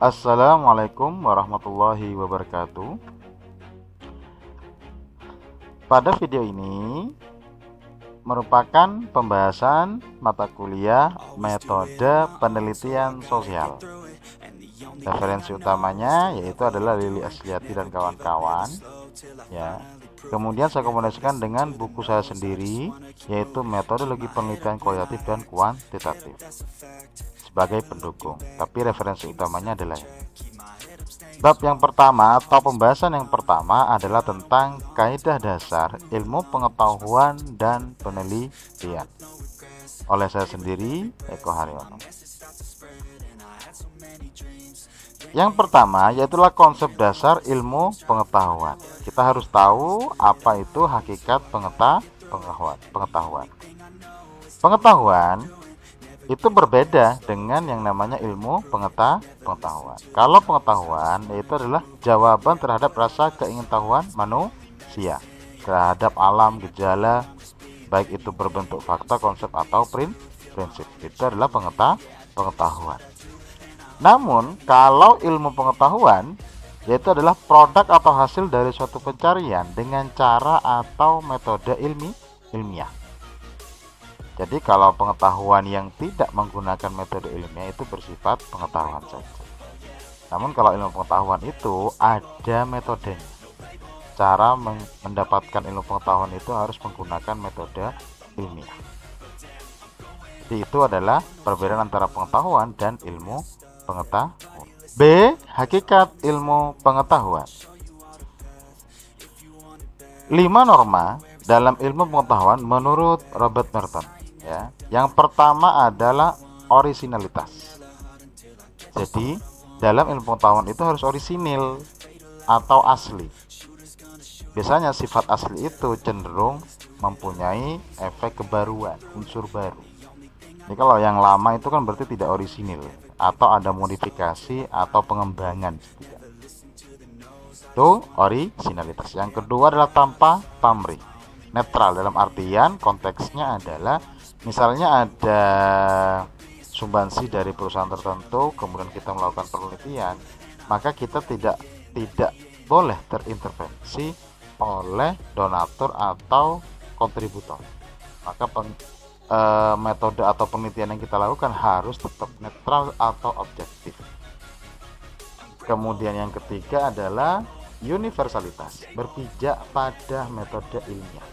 Assalamualaikum warahmatullahi wabarakatuh. Pada video ini merupakan pembahasan mata kuliah metode penelitian sosial. Referensi utamanya yaitu adalah Lili Asliati dan kawan-kawan ya. Kemudian saya kombinasikan dengan buku saya sendiri, yaitu metodologi penelitian kualitatif dan kuantitatif sebagai pendukung, tapi referensi utamanya adalah ini. Bab yang pertama atau pembahasan yang pertama adalah tentang kaidah dasar ilmu pengetahuan dan penelitian oleh saya sendiri, Eko Haryono. Yang pertama yaitulah konsep dasar ilmu pengetahuan. Kita harus tahu apa itu hakikat pengetahuan. Pengetahuan itu berbeda dengan yang namanya ilmu pengetahuan. Kalau pengetahuan itu adalah jawaban terhadap rasa keingintahuan manusia terhadap alam, gejala, baik itu berbentuk fakta, konsep atau prinsip. Itu adalah pengetahuan. Namun kalau ilmu pengetahuan yaitu adalah produk atau hasil dari suatu pencarian dengan cara atau metode ilmiah. Jadi kalau pengetahuan yang tidak menggunakan metode ilmiah itu bersifat pengetahuan saja. Namun kalau ilmu pengetahuan itu ada metodenya. Cara mendapatkan ilmu pengetahuan itu harus menggunakan metode ilmiah. Jadi itu adalah perbedaan antara pengetahuan dan ilmu pengetahuan. B. Hakikat ilmu pengetahuan. 5 norma dalam ilmu pengetahuan menurut Robert Merton ya. Yang pertama adalah orisinalitas. Jadi dalam ilmu pengetahuan itu harus orisinil atau asli. Biasanya sifat asli itu cenderung mempunyai efek kebaruan, unsur baru. Ini kalau yang lama itu kan berarti tidak orisinil atau ada modifikasi atau pengembangan. Itu orisinalitas. Yang kedua adalah tanpa pamrih, netral dalam artian konteksnya adalah misalnya ada sumbansi dari perusahaan tertentu, kemudian kita melakukan penelitian, maka kita tidak boleh terintervensi oleh donatur atau kontributor. Maka metode atau penelitian yang kita lakukan harus tetap netral atau objektif. Kemudian yang ketiga adalah universalitas, berpijak pada metode ilmiah.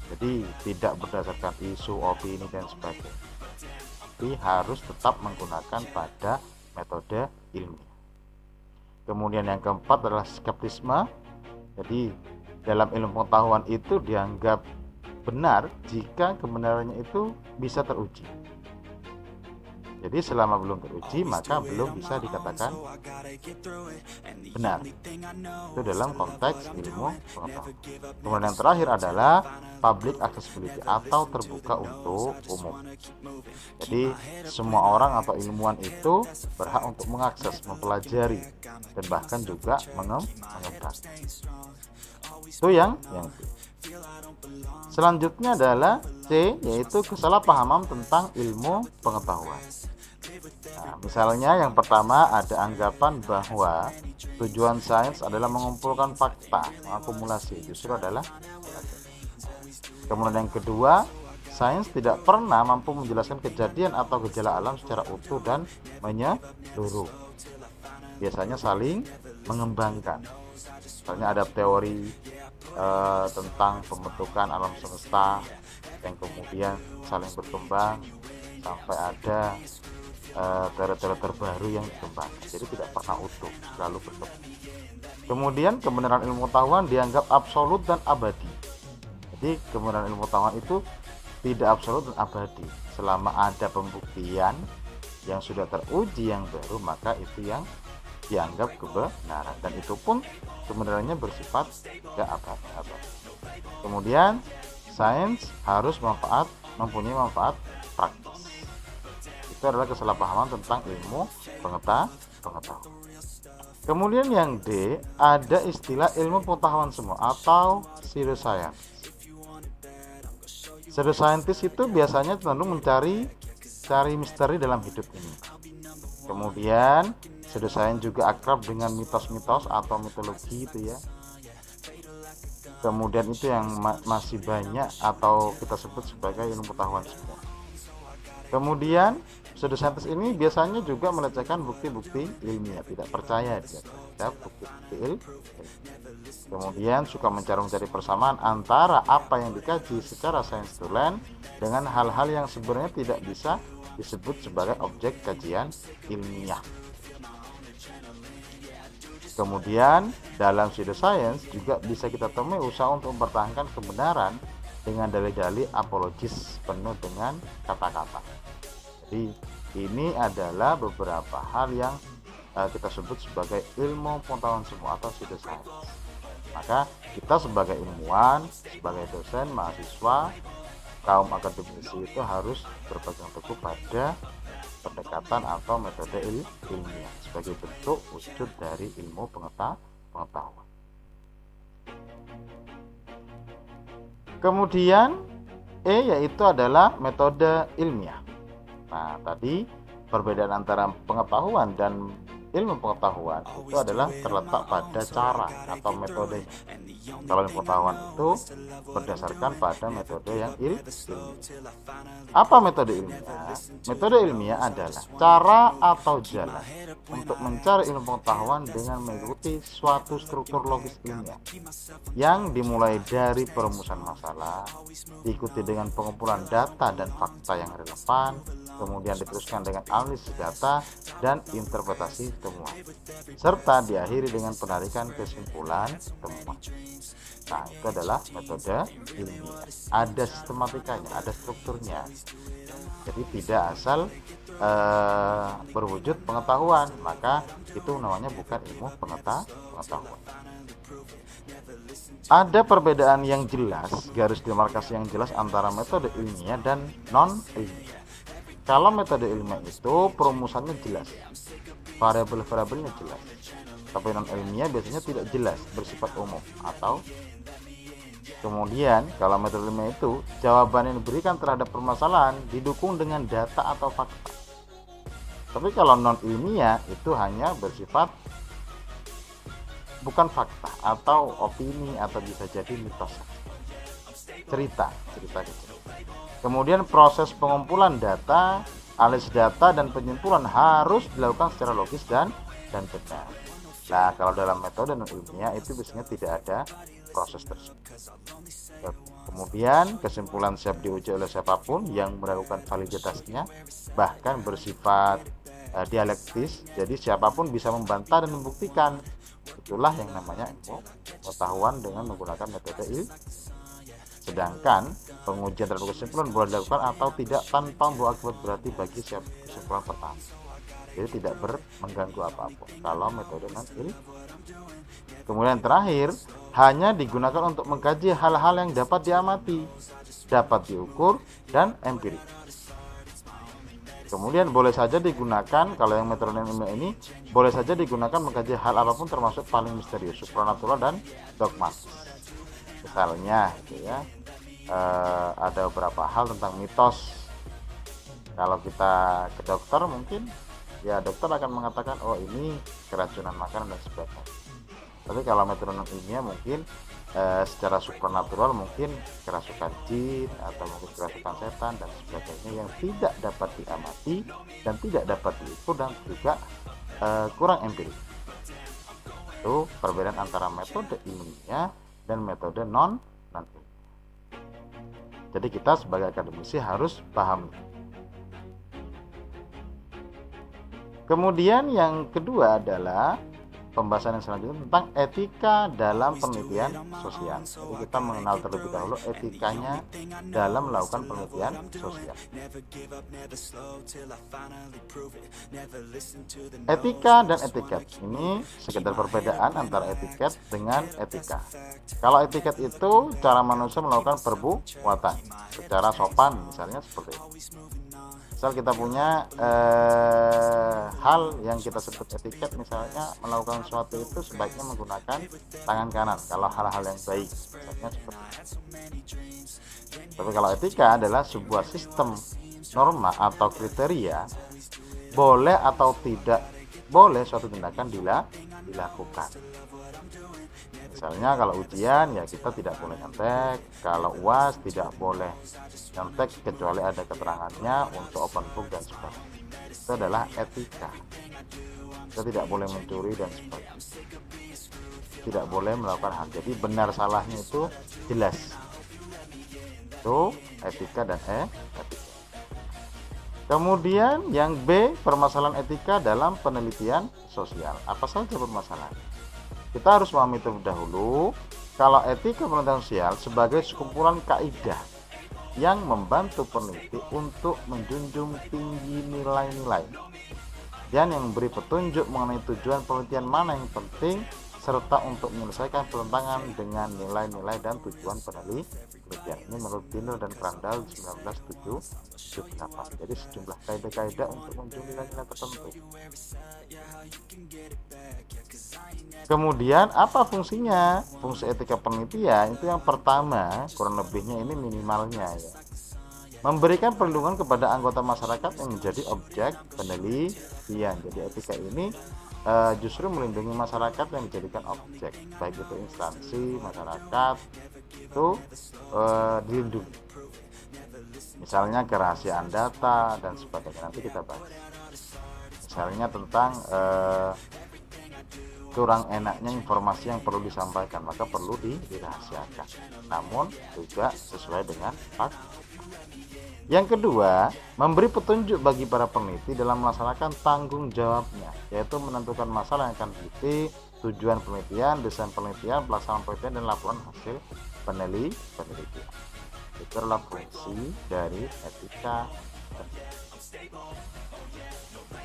Jadi tidak berdasarkan isu, opini dan sebagainya, tapi harus tetap menggunakan pada metode ilmiah. Kemudian yang keempat adalah skeptisme. Jadi dalam ilmu pengetahuan itu dianggap benar jika kebenarannya itu bisa teruji. Jadi selama belum teruji maka belum bisa dikatakan benar. Itu dalam konteks ilmu pengetahuan. Kemudian yang terakhir adalah public accessibility atau terbuka untuk umum. Jadi semua orang atau ilmuwan itu berhak untuk mengakses, mempelajari dan bahkan juga mengembangkan. Itu yang selanjutnya adalah C, yaitu kesalahpahaman tentang ilmu pengetahuan. Nah, misalnya yang pertama ada anggapan bahwa tujuan sains adalah mengumpulkan fakta, mengakumulasi, justru adalah. Kemudian yang kedua, sains tidak pernah mampu menjelaskan kejadian atau gejala alam secara utuh dan menyeluruh. Biasanya saling mengembangkan. Misalnya ada teori tentang pembentukan alam semesta yang kemudian saling berkembang sampai ada teori-teori terbaru yang dikembangkan. Jadi tidak pernah utuh, selalu berkembang. Kemudian kebenaran ilmu pengetahuan dianggap absolut dan abadi. Jadi kebenaran ilmu pengetahuan itu tidak absolut dan abadi. Selama ada pembuktian yang sudah teruji yang baru, maka itu yang dianggap kebenaran, dan itu pun kebenarannya bersifat tidak abadi. Kemudian sains harus mempunyai manfaat praktis. Itu adalah kesalahpahaman tentang ilmu pengetahuan. Kemudian yang D, ada istilah ilmu pengetahuan semua atau pseudoscience. Pseudoscientist itu biasanya cenderung mencari misteri dalam hidup ini. Kemudian pseudoscience juga akrab dengan mitos-mitos atau mitologi itu ya. Kemudian itu yang masih banyak atau kita sebut sebagai ilmu pengetahuan semua. Kemudian pseudoscience ini biasanya juga melecehkan bukti-bukti ilmiah, tidak percaya dia terhadap bukti-bukti ilmiah. Kemudian suka mencari persamaan antara apa yang dikaji secara science to learn dengan hal-hal yang sebenarnya tidak bisa disebut sebagai objek kajian ilmiah. Kemudian dalam pseudoscience juga bisa kita temui usaha untuk mempertahankan kebenaran dengan dalih-dalih apologis penuh dengan kata-kata. Jadi ini adalah beberapa hal yang kita sebut sebagai ilmu pengetahuan semua atau pseudoscience. Maka kita sebagai ilmuwan, sebagai dosen, mahasiswa, kaum akademisi itu harus berpegang teguh pada pendekatan atau metode ilmiah sebagai bentuk wujud dari ilmu pengetahuan. Kemudian yaitu adalah metode ilmiah. Nah, tadi perbedaan antara pengetahuan dan ilmu pengetahuan itu adalah terletak pada cara atau metodenya. Kalau ilmu pengetahuan itu berdasarkan pada metode yang ilmiah. Apa metode ilmiah? Metode ilmiah adalah cara atau jalan untuk mencari ilmu pengetahuan dengan mengikuti suatu struktur logis ilmiah yang dimulai dari perumusan masalah, diikuti dengan pengumpulan data dan fakta yang relevan, kemudian diteruskan dengan analisis data dan interpretasi temuan, serta diakhiri dengan penarikan kesimpulan temuan. Nah, itu adalah metode ilmiah. Ada sistematikanya, ada strukturnya. Jadi tidak asal berwujud pengetahuan, maka itu namanya bukan ilmu pengetahuan. Ada perbedaan yang jelas, garis demarkasi yang jelas antara metode ilmiah dan non ilmiah. Kalau metode ilmiah itu perumusannya jelas, variabel-variabelnya jelas. Tapi non ilmiah biasanya tidak jelas, bersifat umum. Atau kemudian kalau metode ilmiah itu jawaban yang diberikan terhadap permasalahan didukung dengan data atau fakta. Tapi kalau non ilmiah itu hanya bersifat bukan fakta atau opini atau bisa jadi mitos, cerita kecil. Kemudian proses pengumpulan data, analisis data dan penyimpulan harus dilakukan secara logis dan benar. Nah, kalau dalam metode non ilmiah itu biasanya tidak ada proses tersebut. Kemudian kesimpulan siap diuji oleh siapapun yang melakukan validitasnya, bahkan bersifat dialektis. Jadi siapapun bisa membantah dan membuktikan. Itulah yang namanya ilmu pengetahuan dengan menggunakan metode ilmiah. Sedangkan pengujian terhadap kesimpulan boleh dilakukan atau tidak tanpa membawa akibat berarti bagi kesimpulan pertama. Jadi tidak mengganggu apapun kalau metode non ilmiah. Kemudian terakhir, hanya digunakan untuk mengkaji hal-hal yang dapat diamati, dapat diukur, dan empirik. Kemudian boleh saja digunakan, kalau yang metode non ilmiah ini boleh saja digunakan mengkaji hal apapun termasuk paling misterius, supranatural, dan dogmatis. Misalnya gitu ya, ada beberapa hal tentang mitos. Kalau kita ke dokter mungkin ya dokter akan mengatakan oh ini keracunan makanan dan sebagainya. Tapi kalau metode non ilmiah mungkin secara supranatural mungkin kerasukan jin atau mungkin kerasukan setan dan sebagainya yang tidak dapat diamati dan tidak dapat diukur dan juga kurang empirik. Itu perbedaan antara metode ilmiah dan metode non ilmiah. Jadi kita sebagai akademisi harus paham. Kemudian yang kedua adalah pembahasan yang selanjutnya tentang etika dalam penelitian sosial. Jadi kita mengenal terlebih dahulu etikanya dalam melakukan penelitian sosial. Etika dan etiket ini sekedar perbedaan antara etiket dengan etika. Kalau etiket itu cara manusia melakukan perbuatan secara sopan, misalnya seperti itu. Misal kita punya hal yang kita sebut etiket, misalnya melakukan sesuatu itu sebaiknya menggunakan tangan kanan kalau hal-hal yang baik, misalnya seperti itu. Tapi kalau etika adalah sebuah sistem norma atau kriteria boleh atau tidak boleh suatu tindakan dilakukan. Misalnya kalau ujian ya kita tidak boleh nyontek, kalau UAS tidak boleh nyontek kecuali ada keterangannya untuk open book dan sebagainya. Itu adalah etika. Kita tidak boleh mencuri dan sebagainya, tidak boleh melakukan hal. Jadi benar salahnya itu jelas. Itu etika dan etika. Kemudian yang B, permasalahan etika dalam penelitian sosial. Apa saja permasalahan? Kita harus memahami terlebih dahulu kalau etika penelitian sosial sebagai sekumpulan kaidah yang membantu peneliti untuk menjunjung tinggi nilai-nilai dan yang memberi petunjuk mengenai tujuan penelitian mana yang penting serta untuk menyelesaikan pertentangan dengan nilai-nilai dan tujuan penelitian. Ini menurut Binder dan Crandall 1978. Jadi sejumlah kaidah-kaidah untuk menjunjung nilai-nilai tertentu. Kemudian apa fungsinya? Fungsi etika penelitian itu yang pertama, kurang lebihnya ini minimalnya ya, memberikan perlindungan kepada anggota masyarakat yang menjadi objek penelitian. Jadi etika ini justru melindungi masyarakat yang dijadikan objek, baik itu instansi masyarakat itu dilindungi. Misalnya kerahasiaan data dan sebagainya, nanti kita bahas. Misalnya tentang kurang enaknya informasi yang perlu disampaikan, maka perlu dirahasiakan, namun juga sesuai dengan fakta. Yang kedua, memberi petunjuk bagi para peneliti dalam melaksanakan tanggung jawabnya, yaitu menentukan masalah yang akan diteliti, tujuan penelitian, desain penelitian, pelaksanaan penelitian, dan laporan hasil penelitian. Itu adalah fungsi dari etika.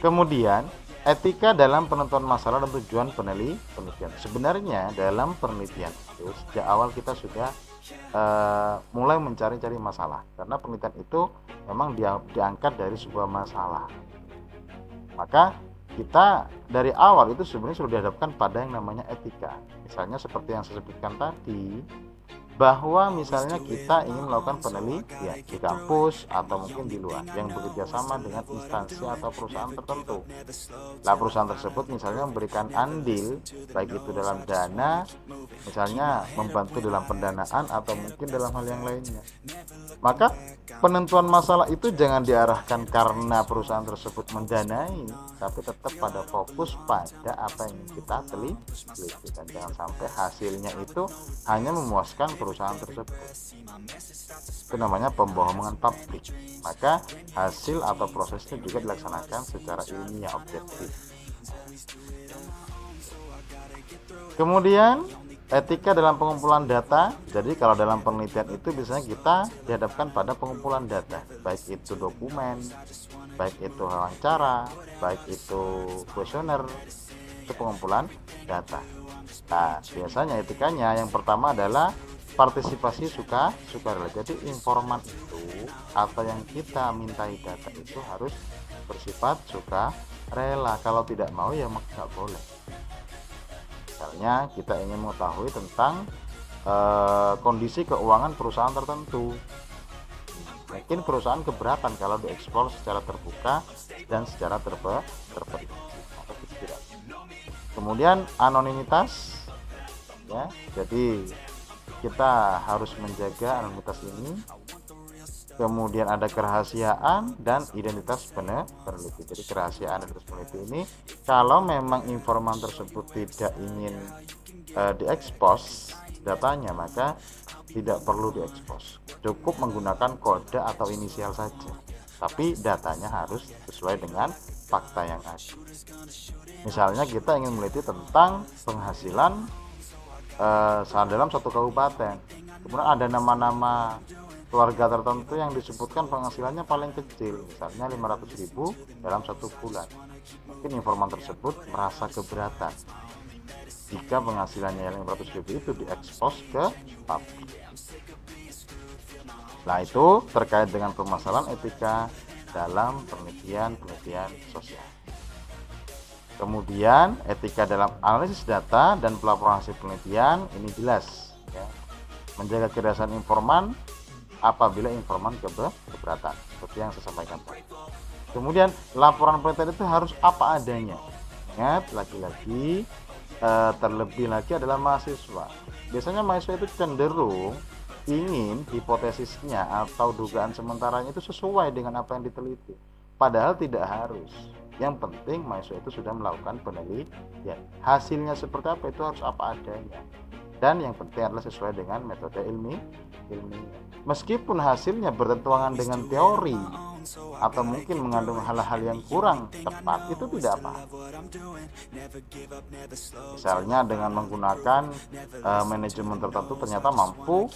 Kemudian, etika dalam penentuan masalah dan tujuan penelitian. Sebenarnya dalam penelitian itu sejak awal kita sudah mulai mencari-cari masalah, karena penelitian itu memang diangkat dari sebuah masalah. Maka kita dari awal itu sebenarnya sudah dihadapkan pada yang namanya etika. Misalnya seperti yang saya sebutkan tadi, bahwa misalnya kita ingin melakukan penelitian di kampus atau mungkin di luar yang bekerja sama dengan instansi atau perusahaan tertentu. Nah, perusahaan tersebut misalnya memberikan andil, baik itu dalam dana, misalnya membantu dalam pendanaan atau mungkin dalam hal yang lainnya. Maka penentuan masalah itu jangan diarahkan karena perusahaan tersebut mendanai, tapi tetap pada fokus pada apa yang kita teliti, dan jangan sampai hasilnya itu hanya memuaskan perusahaan tersebut. Itu namanya pembohongan publik. Maka hasil atau prosesnya juga dilaksanakan secara ilmiah objektif. Kemudian etika dalam pengumpulan data. Jadi kalau dalam penelitian itu biasanya kita dihadapkan pada pengumpulan data, baik itu dokumen, baik itu wawancara, baik itu kuesioner, itu pengumpulan data. Nah, biasanya etikanya yang pertama adalah partisipasi sukarela. Jadi informan itu atau yang kita mintai data itu harus bersifat sukarela. Kalau tidak mau ya nggak boleh. Misalnya kita ingin mengetahui tentang kondisi keuangan perusahaan tertentu, mungkin perusahaan keberatan kalau dieksplor secara terbuka dan secara terperinci. Kemudian anonimitas ya, jadi kita harus menjaga anonimitas ini. Kemudian ada kerahasiaan dan identitas peneliti. Jadi kerahasiaan dan identitas peneliti ini kalau memang informan tersebut tidak ingin diekspos datanya, maka tidak perlu diekspos, cukup menggunakan kode atau inisial saja, tapi datanya harus sesuai dengan fakta yang ada. Misalnya kita ingin meneliti tentang penghasilan dalam satu kabupaten, kemudian ada nama-nama keluarga tertentu yang disebutkan penghasilannya paling kecil, misalnya 500.000 dalam satu bulan. Mungkin informan tersebut merasa keberatan jika penghasilannya yang 500.000 itu diekspos ke publik. Nah, itu terkait dengan permasalahan etika dalam penelitian sosial. Kemudian etika dalam analisis data dan pelaporan hasil penelitian ini jelas ya. Menjaga kecerdasan informan apabila informan keberatan, seperti yang saya sampaikan tadi. Kemudian laporan penelitian itu harus apa adanya. Ingat lagi-lagi, terlebih lagi adalah mahasiswa. Biasanya mahasiswa itu cenderung ingin hipotesisnya atau dugaan sementaranya itu sesuai dengan apa yang diteliti, padahal tidak harus. Yang penting mahasiswa itu sudah melakukan penelitian, hasilnya seperti apa itu harus apa adanya, dan yang penting adalah sesuai dengan metode ilmiah. Meskipun hasilnya bertentangan dengan teori atau mungkin mengandung hal-hal yang kurang tepat, itu tidak apa. Misalnya dengan menggunakan manajemen tertentu ternyata mampu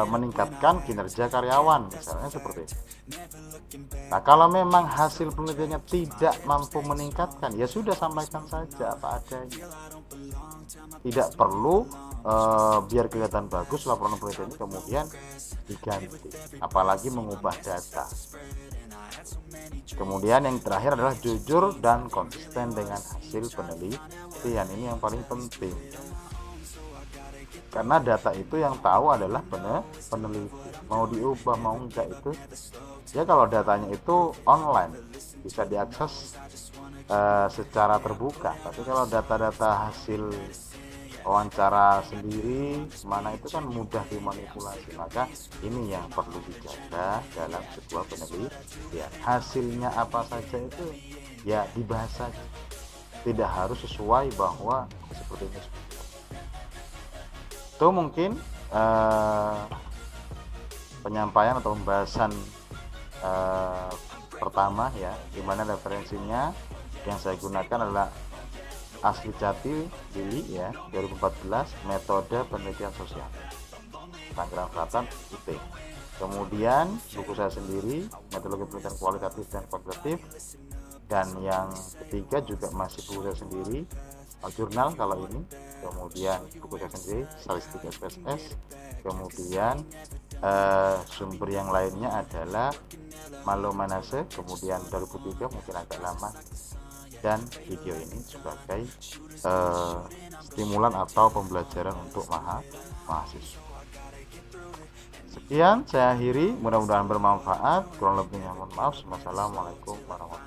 meningkatkan kinerja karyawan, misalnya seperti itu. Nah, kalau memang hasil penelitiannya tidak mampu meningkatkan, ya sudah, sampaikan saja apa adanya. Tidak perlu biar kelihatan bagus laporan penelitian kemudian diganti, apalagi mengubah data. Kemudian yang terakhir adalah jujur dan konsisten dengan hasil penelitian. Ini yang paling penting, karena data itu yang tahu adalah peneliti. Mau diubah mau enggak itu ya, kalau datanya itu online bisa diakses secara terbuka. Tapi kalau data-data hasil wawancara sendiri mana itu kan mudah dimanipulasi. Maka ini yang perlu dijaga dalam sebuah penelitian. Hasilnya apa saja itu ya dibahas saja, tidak harus sesuai bahwa seperti ini. Itu mungkin penyampaian atau pembahasan pertama ya, dimana referensinya yang saya gunakan adalah Asli Jati Billy ya 2014, metode penelitian sosial, Tangerang Selatan UT. Kemudian buku saya sendiri, metodologi penelitian kualitatif dan kuantitatif, dan yang ketiga juga masih buku saya sendiri, jurnal kalau ini. Kemudian buku saya sendiri, statistik SPSS. Kemudian sumber yang lainnya adalah Malo Manase, kemudian 2003, mungkin agak lama, dan video ini sebagai stimulan atau pembelajaran untuk mahasiswa. Sekian saya akhiri, mudah-mudahan bermanfaat. Kurang lebihnya mohon maaf. Wassalamualaikum warahmatullahi wabarakatuh.